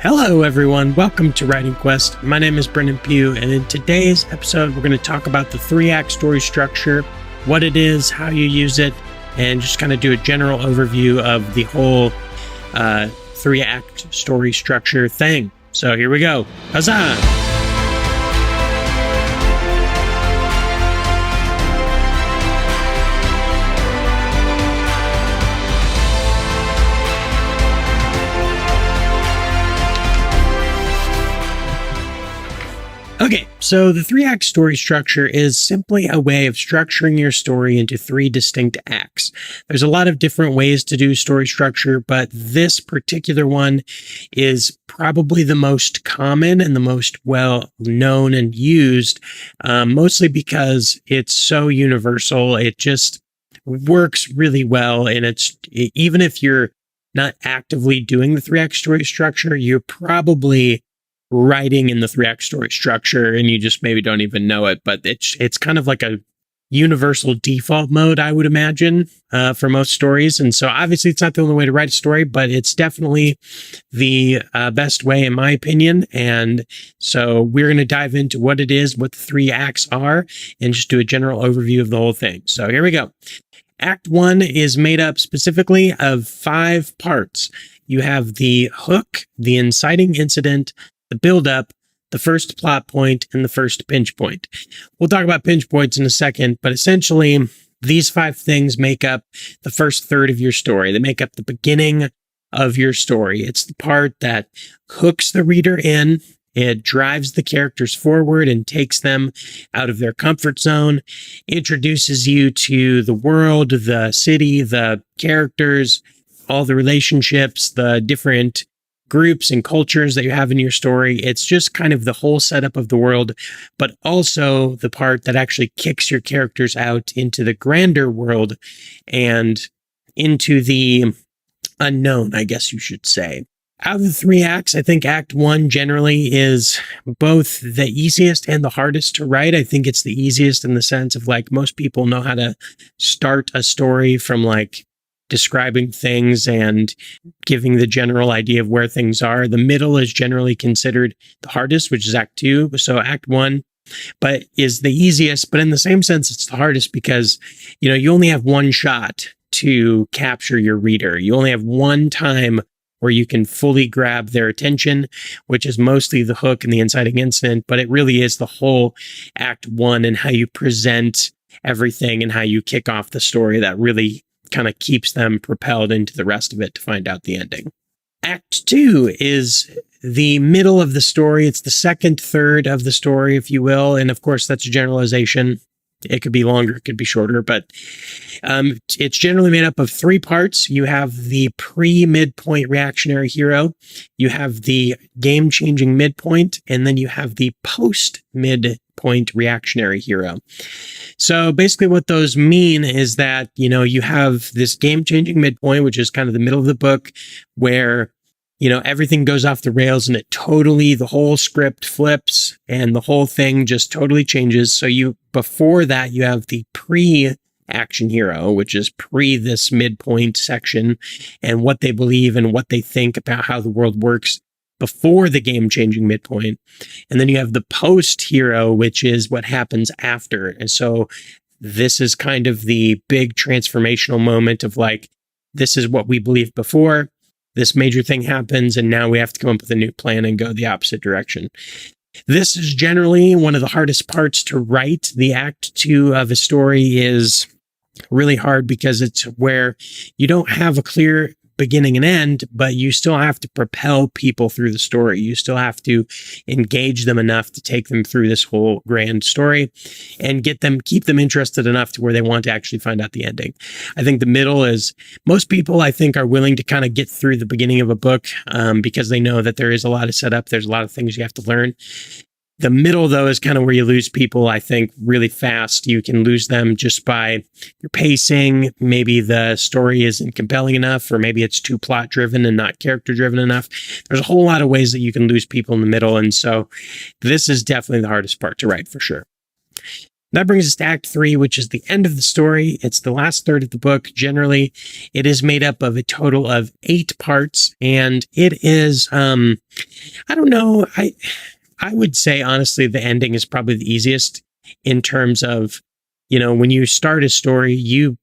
Hello everyone, welcome to Writing Quest. My name is Brendan Pugh, and in today's episode we're going to talk about the 3-act story structure, what it is, how you use it, and just kind of do a general overview of the whole 3-act story structure thing. So here we go. Huzzah! Okay, so the 3-act story structure is simply a way of structuring your story into 3 distinct acts. There's a lot of different ways to do story structure, but this particular one is probably the most common and the most well known and used, mostly because it's so universal. It just works really well, and it's even if you're not actively doing the 3-act story structure, you're probably writing in the 3-act story structure and you just maybe don't even know it, but it's kind of like a universal default mode, I would imagine, for most stories. And so obviously it's not the only way to write a story, but it's definitely the best way in my opinion. And so we're going to dive into what it is, what the 3 acts are, and just do a general overview of the whole thing. So here we go. Act 1 is made up specifically of 5 parts. You have the hook, the inciting incident, the build-up, the first plot point, and the first pinch point. We'll talk about pinch points in a second, but essentially, these 5 things make up the first third of your story. They make up the beginning of your story. It's the part that hooks the reader in. It drives the characters forward and takes them out of their comfort zone, introduces you to the world, the city, the characters, all the relationships, the different groups and cultures that you have in your story. It's just kind of the whole setup of the world, but also the part that actually kicks your characters out into the grander world and into the unknown, I guess you should say. Out of the 3 acts, I think Act 1 generally is both the easiest and the hardest to write. I think it's the easiest in the sense of like most people know how to start a story from like describing things and giving the general idea of where things are. The middle is generally considered the hardest, which is Act 2. So Act 1, but is the easiest, but in the same sense, it's the hardest because, you only have one shot to capture your reader. You only have one time where you can fully grab their attention, which is mostly the hook and the inciting incident, but it really is the whole Act 1 and how you present everything and how you kick off the story that really kind of keeps them propelled into the rest of it to find out the ending. Act 2 is the middle of the story. It's the second third of the story, if you will. And of course, that's a generalization. It could be longer, it could be shorter, but it's generally made up of 3 parts. You have the pre-midpoint reactionary hero, you have the game-changing midpoint, and then you have the post-midpoint reactionary hero. So basically what those mean is that, you have this game-changing midpoint, which is kind of the middle of the book, where everything goes off the rails and the whole script flips and the whole thing just totally changes. So before that, you have the pre-action hero, which is this midpoint section and what they believe and what they think about how the world works before the game-changing midpoint. And then you have the post-hero, which is what happens after. And so this is kind of the big transformational moment of like, this is what we believed before. This major thing happens, and now we have to come up with a new plan and go the opposite direction. This is generally one of the hardest parts to write. The Act 2 of a story is really hard because it's where you don't have a clear beginning and end, but you still have to propel people through the story. You still have to engage them enough to take them through this whole grand story and keep them interested enough to where they want to actually find out the ending. I think the middle is, most people I think are willing to kind of get through the beginning of a book because they know that there is a lot of setup. There's a lot of things you have to learn. The middle, though, is kind of where you lose people, I think, really fast. You can lose them just by your pacing. Maybe the story isn't compelling enough, or maybe it's too plot-driven and not character-driven enough. There's a whole lot of ways that you can lose people in the middle, and so this is definitely the hardest part to write, for sure. That brings us to Act 3, which is the end of the story. It's the last third of the book. Generally, it is made up of a total of 8 parts, and it is, I don't know, I would say, honestly, the ending is probably the easiest in terms of, when you start a story, you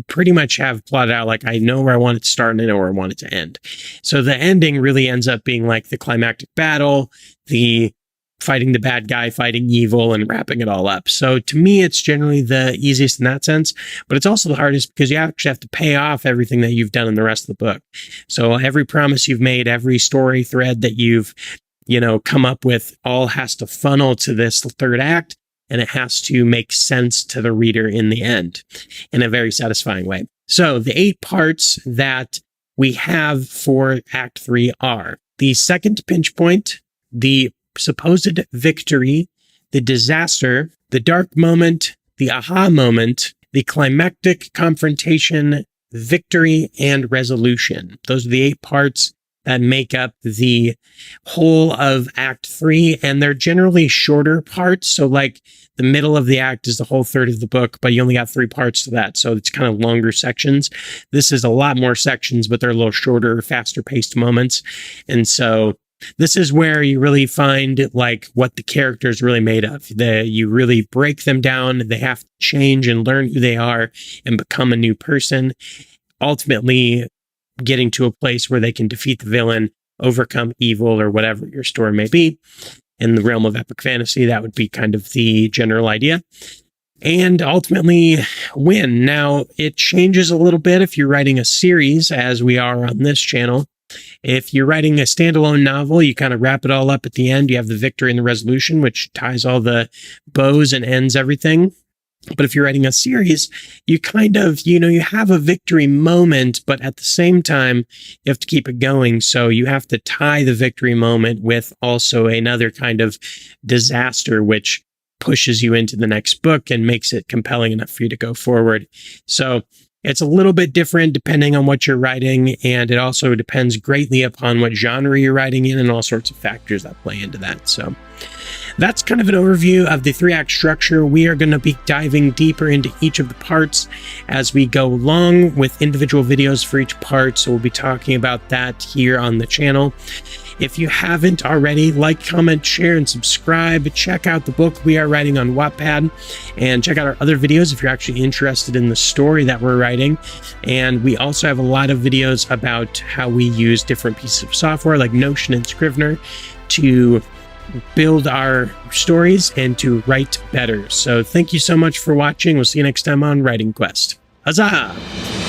pretty much have plotted out, like, I know where I want it to start and I know where I want it to end. So the ending really ends up being like the climactic battle, the fighting the bad guy, fighting evil, and wrapping it all up. So to me, it's generally the easiest in that sense, but it's also the hardest because you actually have to pay off everything that you've done in the rest of the book. So every promise you've made, every story thread that you've, come up with all has to funnel to this third act, and it has to make sense to the reader in the end in a very satisfying way. So the 8 parts that we have for Act 3 are the second pinch point, the supposed victory, the disaster, the dark moment, the aha moment, the climactic confrontation, victory, and resolution. Those are the 8 parts that make up the whole of Act 3, and they're generally shorter parts. So like the middle of the act is the whole third of the book, but you only got 3 parts to that. So it's kind of longer sections. This is a lot more sections, but they're a little shorter, faster paced moments. And so this is where you really find like what the character is really made of. You really break them down. They have to change and learn who they are and become a new person, ultimately getting to a place where they can defeat the villain, overcome evil, or whatever your story may be. In the realm of epic fantasy, that would be kind of the general idea. And ultimately win. Now, it changes a little bit if you're writing a series, as we are on this channel. If you're writing a standalone novel, you kind of wrap it all up at the end. You have the victory and the resolution, which ties all the bows and ends everything. But if you're writing a series, you kind of, you have a victory moment, but at the same time, you have to keep it going. So you have to tie the victory moment with also another kind of disaster, which pushes you into the next book and makes it compelling enough for you to go forward. So it's a little bit different depending on what you're writing, and it also depends greatly upon what genre you're writing in and all sorts of factors that play into that. So that's kind of an overview of the 3-act structure. We are going to be diving deeper into each of the parts as we go along with individual videos for each part. So we'll be talking about that here on the channel. If you haven't already, like, comment, share, and subscribe. Check out the book we are writing on Wattpad, and check out our other videos if you're actually interested in the story that we're writing. And we also have a lot of videos about how we use different pieces of software like Notion and Scrivener to build our stories and to write better. So thank you so much for watching. We'll see you next time on Writing Quest. Huzzah!